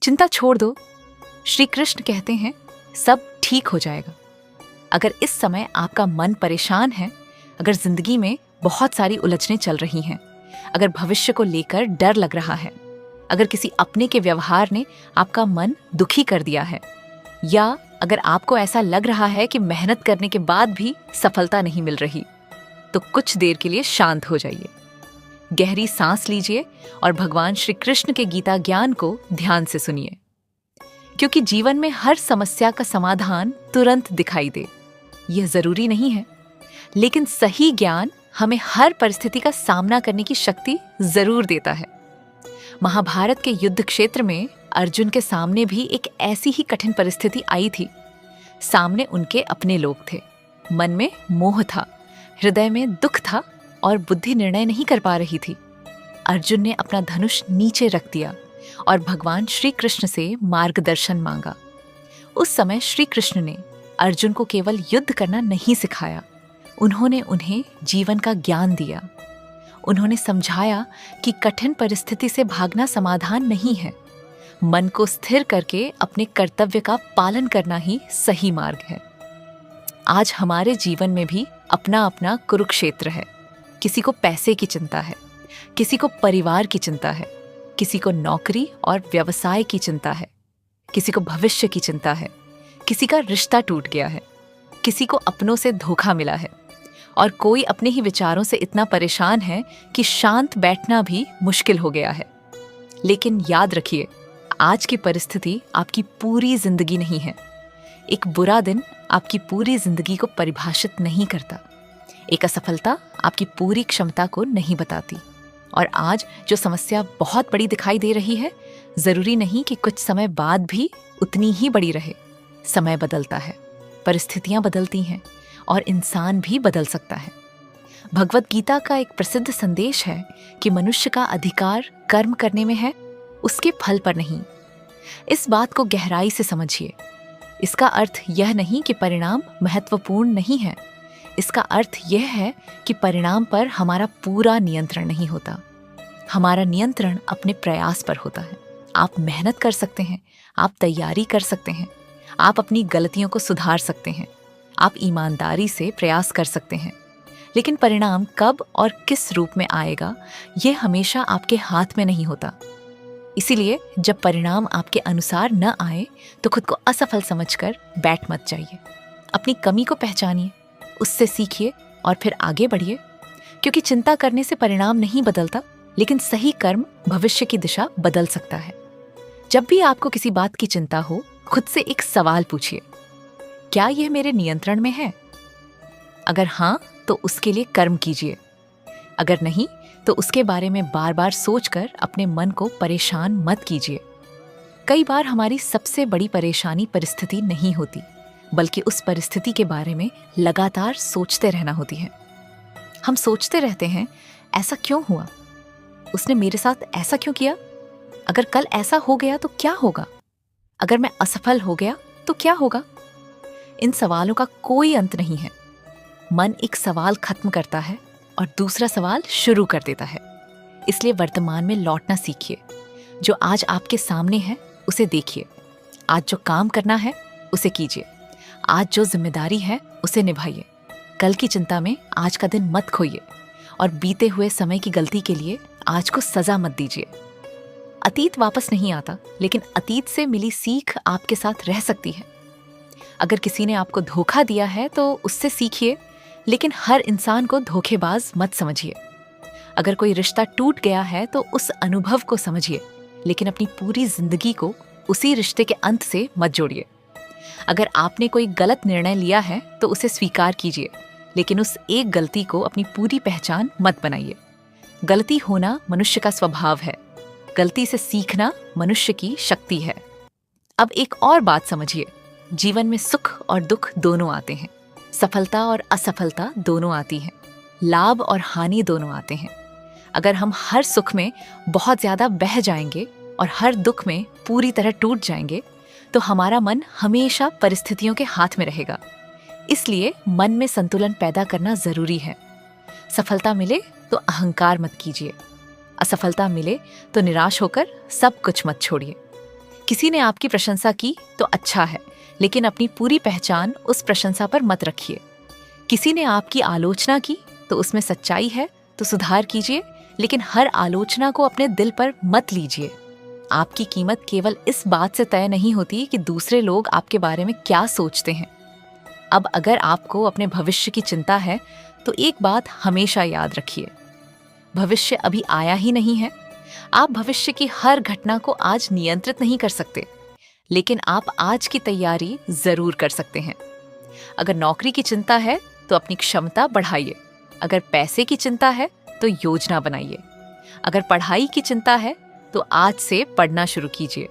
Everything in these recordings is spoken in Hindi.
चिंता छोड़ दो। श्री कृष्ण कहते हैं सब ठीक हो जाएगा। अगर इस समय आपका मन परेशान है, अगर जिंदगी में बहुत सारी उलझनें चल रही हैं, अगर भविष्य को लेकर डर लग रहा है, अगर किसी अपने के व्यवहार ने आपका मन दुखी कर दिया है, या अगर आपको ऐसा लग रहा है कि मेहनत करने के बाद भी सफलता नहीं मिल रही, तो कुछ देर के लिए शांत हो जाइए, गहरी सांस लीजिए और भगवान श्री कृष्ण के गीता ज्ञान को ध्यान से सुनिए। क्योंकि जीवन में हर समस्या का समाधान तुरंत दिखाई दे, यह जरूरी नहीं है, लेकिन सही ज्ञान हमें हर परिस्थिति का सामना करने की शक्ति जरूर देता है। महाभारत के युद्ध क्षेत्र में अर्जुन के सामने भी एक ऐसी ही कठिन परिस्थिति आई थी। सामने उनके अपने लोग थे, मन में मोह था, हृदय में दुख था और बुद्धि निर्णय नहीं कर पा रही थी। अर्जुन ने अपना धनुष नीचे रख दिया और भगवान श्री कृष्ण से मार्गदर्शन मांगा। उस समय श्री कृष्ण ने अर्जुन को केवल युद्ध करना नहीं सिखाया, उन्होंने उन्हें जीवन का ज्ञान दिया। उन्होंने समझाया कि कठिन परिस्थिति से भागना समाधान नहीं है, मन को स्थिर करके अपने कर्तव्य का पालन करना ही सही मार्ग है। आज हमारे जीवन में भी अपना अपना कुरुक्षेत्र है। किसी को पैसे की चिंता है, किसी को परिवार की चिंता है, किसी को नौकरी और व्यवसाय की चिंता है, किसी को भविष्य की चिंता है, किसी का रिश्ता टूट गया है, किसी को अपनों से धोखा मिला है, और कोई अपने ही विचारों से इतना परेशान है कि शांत बैठना भी मुश्किल हो गया है। लेकिन याद रखिए, आज की परिस्थिति आपकी पूरी जिंदगी नहीं है। एक बुरा दिन आपकी पूरी जिंदगी को परिभाषित नहीं करता। एक असफलता आपकी पूरी क्षमता को नहीं बताती। और आज जो समस्या बहुत बड़ी दिखाई दे रही है, जरूरी नहीं कि कुछ समय बाद भी उतनी ही बड़ी रहे। समय बदलता है, परिस्थितियां बदलती हैं और इंसान भी बदल सकता है। भगवत गीता का एक प्रसिद्ध संदेश है कि मनुष्य का अधिकार कर्म करने में है, उसके फल पर नहीं। इस बात को गहराई से समझिए। इसका अर्थ यह नहीं कि परिणाम महत्वपूर्ण नहीं है। इसका अर्थ यह है कि परिणाम पर हमारा पूरा नियंत्रण नहीं होता। हमारा नियंत्रण अपने प्रयास पर होता है। आप मेहनत कर सकते हैं, आप तैयारी कर सकते हैं, आप अपनी गलतियों को सुधार सकते हैं, आप ईमानदारी से प्रयास कर सकते हैं, लेकिन परिणाम कब और किस रूप में आएगा, यह हमेशा आपके हाथ में नहीं होता। इसीलिए जब परिणाम आपके अनुसार न आए तो खुद को असफल समझकर बैठ मत जाइए। अपनी कमी को पहचानिए, उससे सीखिए और फिर आगे बढ़िए। क्योंकि चिंता करने से परिणाम नहीं बदलता, लेकिन सही कर्म भविष्य की दिशा बदल सकता है। जब भी आपको किसी बात की चिंता हो, खुद से एक सवाल पूछिए, क्या यह मेरे नियंत्रण में है? अगर हाँ, तो उसके लिए कर्म कीजिए। अगर नहीं, तो उसके बारे में बार बार सोचकर अपने मन को परेशान मत कीजिए। कई बार हमारी सबसे बड़ी परेशानी परिस्थिति नहीं होती, बल्कि उस परिस्थिति के बारे में लगातार सोचते रहना होती है। हम सोचते रहते हैं, ऐसा क्यों हुआ? उसने मेरे साथ ऐसा क्यों किया? अगर कल ऐसा हो गया तो क्या होगा? अगर मैं असफल हो गया तो क्या होगा? इन सवालों का कोई अंत नहीं है। मन एक सवाल खत्म करता है और दूसरा सवाल शुरू कर देता है। इसलिए वर्तमान में लौटना सीखिए। जो आज आपके सामने है उसे देखिए। आज जो काम करना है उसे कीजिए। आज जो जिम्मेदारी है उसे निभाइए। कल की चिंता में आज का दिन मत खोइए और बीते हुए समय की गलती के लिए आज को सजा मत दीजिए। अतीत वापस नहीं आता, लेकिन अतीत से मिली सीख आपके साथ रह सकती है। अगर किसी ने आपको धोखा दिया है तो उससे सीखिए, लेकिन हर इंसान को धोखेबाज मत समझिए। अगर कोई रिश्ता टूट गया है तो उस अनुभव को समझिए, लेकिन अपनी पूरी जिंदगी को उसी रिश्ते के अंत से मत जोड़िए। अगर आपने कोई गलत निर्णय लिया है तो उसे स्वीकार कीजिए, लेकिन उस एक गलती को अपनी पूरी पहचान मत बनाइए। गलती होना मनुष्य का स्वभाव है, गलती से सीखना मनुष्य की शक्ति है। अब एक और बात समझिए, जीवन में सुख और दुख दोनों आते हैं, सफलता और असफलता दोनों आती हैं, लाभ और हानि दोनों आते हैं। अगर हम हर सुख में बहुत ज्यादा बह जाएंगे और हर दुख में पूरी तरह टूट जाएंगे तो हमारा मन हमेशा परिस्थितियों के हाथ में रहेगा। इसलिए मन में संतुलन पैदा करना जरूरी है। सफलता मिले तो अहंकार मत कीजिए, असफलता मिले तो निराश होकर सब कुछ मत छोड़िए। किसी ने आपकी प्रशंसा की तो अच्छा है, लेकिन अपनी पूरी पहचान उस प्रशंसा पर मत रखिए। किसी ने आपकी आलोचना की तो उसमें सच्चाई है तो सुधार कीजिए, लेकिन हर आलोचना को अपने दिल पर मत लीजिए। आपकी कीमत केवल इस बात से तय नहीं होती कि दूसरे लोग आपके बारे में क्या सोचते हैं। अब अगर आपको अपने भविष्य की चिंता है तो एक बात हमेशा याद रखिए, भविष्य अभी आया ही नहीं है। आप भविष्य की हर घटना को आज नियंत्रित नहीं कर सकते, लेकिन आप आज की तैयारी जरूर कर सकते हैं। अगर नौकरी की चिंता है तो अपनी क्षमता बढ़ाइए। अगर पैसे की चिंता है तो योजना बनाइए। अगर पढ़ाई की चिंता है तो आज से पढ़ना शुरू कीजिए।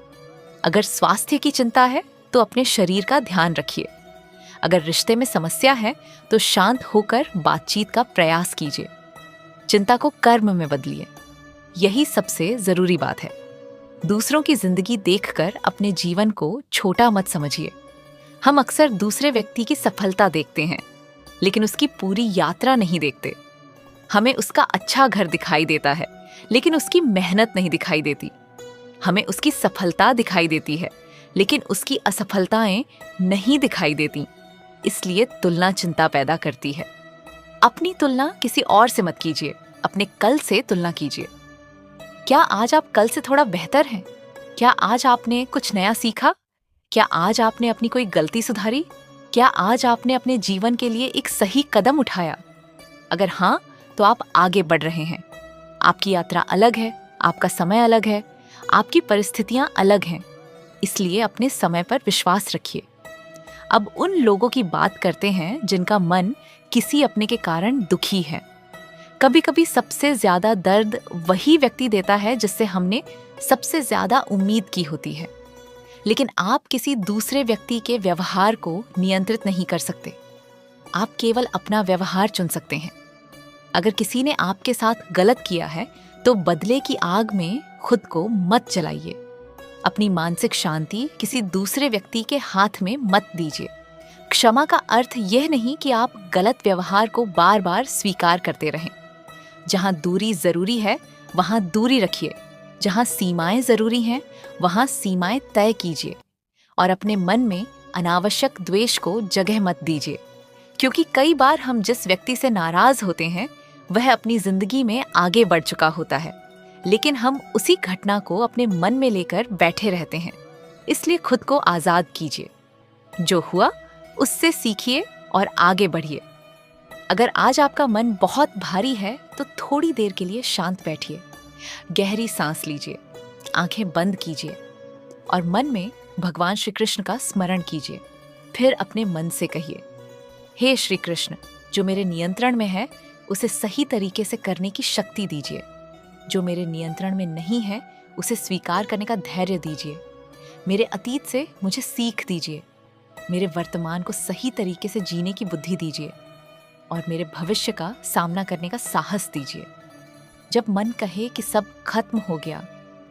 अगर स्वास्थ्य की चिंता है तो अपने शरीर का ध्यान रखिए। अगर रिश्ते में समस्या है तो शांत होकर बातचीत का प्रयास कीजिए। चिंता को कर्म में बदलिए, यही सबसे जरूरी बात है। दूसरों की जिंदगी देखकर अपने जीवन को छोटा मत समझिए। हम अक्सर दूसरे व्यक्ति की सफलता देखते हैं, लेकिन उसकी पूरी यात्रा नहीं देखते। हमें उसका अच्छा घर दिखाई देता है, लेकिन उसकी मेहनत नहीं दिखाई देती। हमें उसकी सफलता दिखाई देती है, लेकिन उसकी असफलताएं नहीं दिखाई देती। इसलिए तुलना चिंता पैदा करती है। अपनी तुलना किसी और से मत कीजिए, अपने कल से तुलना कीजिए। क्या आज आप कल से थोड़ा बेहतर हैं? क्या आज आपने कुछ नया सीखा? क्या आज आपने अपनी कोई गलती सुधारी? क्या आज आपने अपने जीवन के लिए एक सही कदम उठाया? अगर हाँ, तो आप आगे बढ़ रहे हैं। आपकी यात्रा अलग है, आपका समय अलग है, आपकी परिस्थितियां अलग हैं। इसलिए अपने समय पर विश्वास रखिए। अब उन लोगों की बात करते हैं जिनका मन किसी अपने के कारण दुखी है। कभी कभी सबसे ज्यादा दर्द वही व्यक्ति देता है जिससे हमने सबसे ज्यादा उम्मीद की होती है। लेकिन आप किसी दूसरे व्यक्ति के व्यवहार को नियंत्रित नहीं कर सकते। आप केवल अपना व्यवहार चुन सकते हैं। अगर किसी ने आपके साथ गलत किया है तो बदले की आग में खुद को मत जलाइए। अपनी मानसिक शांति किसी दूसरे व्यक्ति के हाथ में मत दीजिए। क्षमा का अर्थ यह नहीं कि आप गलत व्यवहार को बार बार स्वीकार करते रहें। जहां दूरी जरूरी है वहां दूरी रखिए। जहां सीमाएं जरूरी हैं वहां सीमाएं तय कीजिए। और अपने मन में अनावश्यक द्वेष को जगह मत दीजिए, क्योंकि कई बार हम जिस व्यक्ति से नाराज होते हैं वह अपनी जिंदगी में आगे बढ़ चुका होता है, लेकिन हम उसी घटना को अपने मन में लेकर बैठे रहते हैं। इसलिए खुद को आजाद कीजिए। जो हुआ उससे सीखिए और आगे बढ़िए। अगर आज आपका मन बहुत भारी है तो थोड़ी देर के लिए शांत बैठिए, गहरी सांस लीजिए, आंखें बंद कीजिए और मन में भगवान श्री कृष्ण का स्मरण कीजिए। फिर अपने मन से कहिए, हे श्री कृष्ण, जो मेरे नियंत्रण में है उसे सही तरीके से करने की शक्ति दीजिए। जो मेरे नियंत्रण में नहीं है उसे स्वीकार करने का धैर्य दीजिए। मेरे अतीत से मुझे सीख दीजिए। मेरे वर्तमान को सही तरीके से जीने की बुद्धि दीजिए और मेरे भविष्य का सामना करने का साहस दीजिए। जब मन कहे कि सब खत्म हो गया,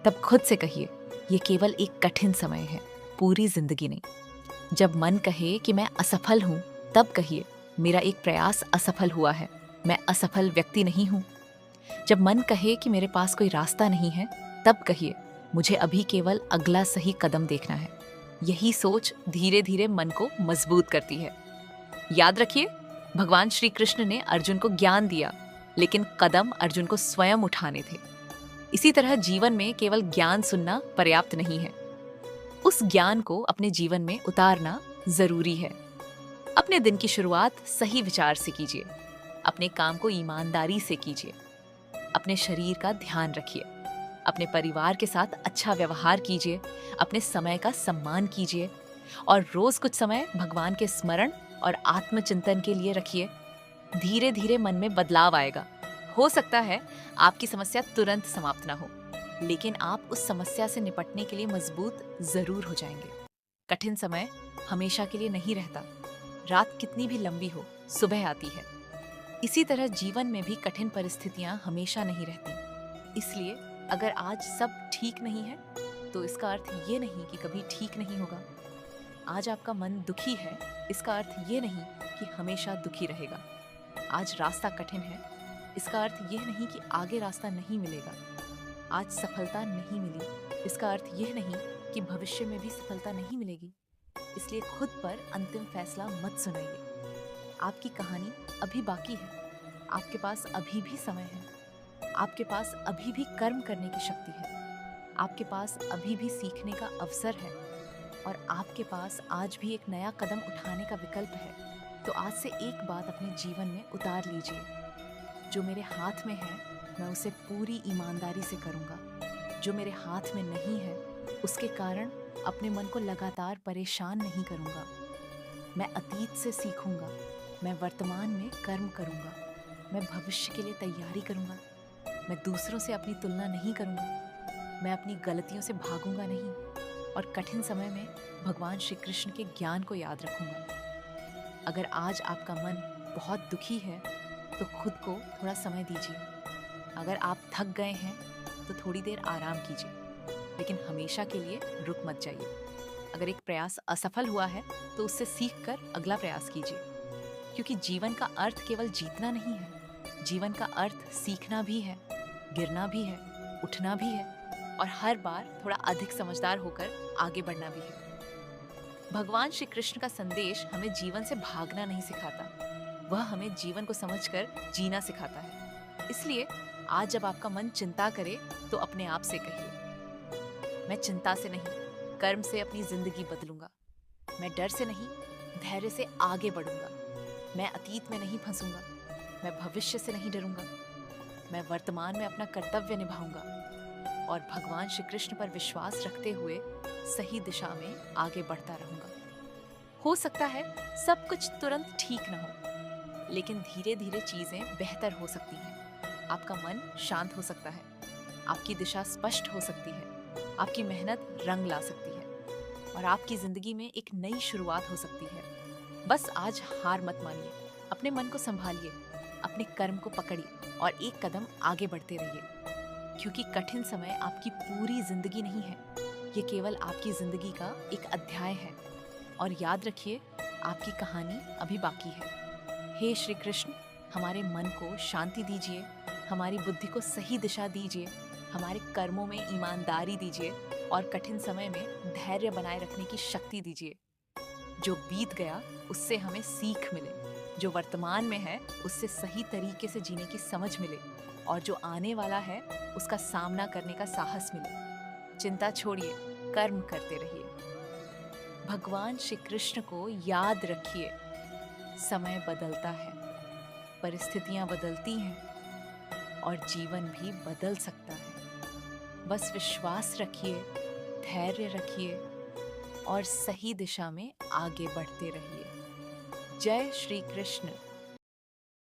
तब खुद से कहिए, ये केवल एक कठिन समय है, पूरी जिंदगी नहीं। जब मन कहे कि मैं असफल हूं, तब कहिए, मेरा एक प्रयास असफल हुआ है, मैं असफल व्यक्ति नहीं हूं। जब मन कहे कि मेरे पास कोई रास्ता नहीं है, तब कहिए, मुझे अभी केवल अगला सही कदम देखना है। यही सोच धीरे धीरे मन को मजबूत करती है। याद रखिए, भगवान श्री कृष्ण ने अर्जुन को ज्ञान दिया, लेकिन कदम अर्जुन को स्वयं उठाने थे। इसी तरह जीवन में केवल ज्ञान सुनना पर्याप्त नहीं है, उस ज्ञान को अपने जीवन में उतारना जरूरी है। अपने दिन की शुरुआत सही विचार से कीजिए। अपने काम को ईमानदारी से कीजिए। अपने शरीर का ध्यान रखिए। अपने परिवार के साथ अच्छा व्यवहार कीजिए। अपने समय का सम्मान कीजिए और रोज कुछ समय भगवान के स्मरण और आत्मचिंतन के लिए रखिए। धीरे धीरे मन में बदलाव आएगा। हो सकता है आपकी समस्या तुरंत समाप्त ना हो, लेकिन आप उस समस्या से निपटने के लिए मजबूत जरूर हो जाएंगे। कठिन समय हमेशा के लिए नहीं रहता। रात कितनी भी लंबी हो, सुबह आती है। इसी तरह जीवन में भी कठिन परिस्थितियां हमेशा नहीं रहती। इसलिए अगर आज सब ठीक नहीं है तो इसका अर्थ ये नहीं कि कभी ठीक नहीं होगा। आज आपका मन दुखी है, इसका अर्थ ये नहीं कि हमेशा दुखी रहेगा। आज रास्ता कठिन है, इसका अर्थ यह नहीं कि आगे रास्ता नहीं मिलेगा। आज सफलता नहीं मिली, इसका अर्थ यह नहीं कि भविष्य में भी सफलता नहीं मिलेगी, इसलिए खुद पर अंतिम फैसला मत सुनाइए। आपकी कहानी अभी बाकी है, आपके पास अभी भी समय है, आपके पास अभी भी कर्म करने की शक्ति है, आपके पास अभी भी सीखने का अवसर है और आपके पास आज भी एक नया कदम उठाने का विकल्प है। तो आज से एक बात अपने जीवन में उतार लीजिए, जो मेरे हाथ में है मैं उसे पूरी ईमानदारी से करूंगा। जो मेरे हाथ में नहीं है उसके कारण अपने मन को लगातार परेशान नहीं करूंगा। मैं अतीत से सीखूंगा, मैं वर्तमान में कर्म करूंगा, मैं भविष्य के लिए तैयारी करूंगा, मैं दूसरों से अपनी तुलना नहीं करूंगा, मैं अपनी गलतियों से भागूंगा नहीं और कठिन समय में भगवान श्री कृष्ण के ज्ञान को याद रखूंगा। अगर आज आपका मन बहुत दुखी है तो खुद को थोड़ा समय दीजिए। अगर आप थक गए हैं तो थोड़ी देर आराम कीजिए, लेकिन हमेशा के लिए रुक मत जाइए। अगर एक प्रयास असफल हुआ है तो उससे सीख कर अगला प्रयास कीजिए, क्योंकि जीवन का अर्थ केवल जीतना नहीं है, जीवन का अर्थ सीखना भी है, गिरना भी है, उठना भी है और हर बार थोड़ा अधिक समझदार होकर आगे बढ़ना भी है। भगवान श्री कृष्ण का संदेश हमें जीवन से भागना नहीं सिखाता, वह हमें जीवन को समझकर जीना सिखाता है। इसलिए आज जब आपका मन चिंता करे तो अपने आप से कहिए, मैं चिंता से नहीं, कर्म से अपनी जिंदगी बदलूंगा। मैं डर से नहीं, धैर्य से आगे बढ़ूंगा। मैं अतीत में नहीं फंसूंगा, मैं भविष्य से नहीं डरूंगा। मैं वर्तमान में अपना कर्तव्य निभाऊंगा और भगवान श्री कृष्ण पर विश्वास रखते हुए सही दिशा में आगे बढ़ता रहूंगा। हो सकता है सब कुछ तुरंत ठीक न हो, लेकिन धीरे धीरे चीजें बेहतर हो सकती हैं। आपका मन शांत हो सकता है, आपकी दिशा स्पष्ट हो सकती है, आपकी मेहनत रंग ला सकती है और आपकी जिंदगी में एक नई शुरुआत हो सकती है। बस आज हार मत मानिए, अपने मन को संभालिए, अपने कर्म को पकड़िए और एक कदम आगे बढ़ते रहिए, क्योंकि कठिन समय आपकी पूरी जिंदगी नहीं है, ये केवल आपकी जिंदगी का एक अध्याय है। और याद रखिए, आपकी कहानी अभी बाकी है। हे श्री कृष्ण, हमारे मन को शांति दीजिए, हमारी बुद्धि को सही दिशा दीजिए, हमारे कर्मों में ईमानदारी दीजिए और कठिन समय में धैर्य बनाए रखने की शक्ति दीजिए। जो बीत गया उससे हमें सीख मिले, जो वर्तमान में है उससे सही तरीके से जीने की समझ मिले और जो आने वाला है उसका सामना करने का साहस मिले। चिंता छोड़िए, कर्म करते रहिए। भगवान श्री कृष्ण को याद रखिए, समय बदलता है, परिस्थितियां बदलती हैं और जीवन भी बदल सकता है। बस विश्वास रखिए, धैर्य रखिए और सही दिशा में आगे बढ़ते रहिए। जय श्री कृष्ण।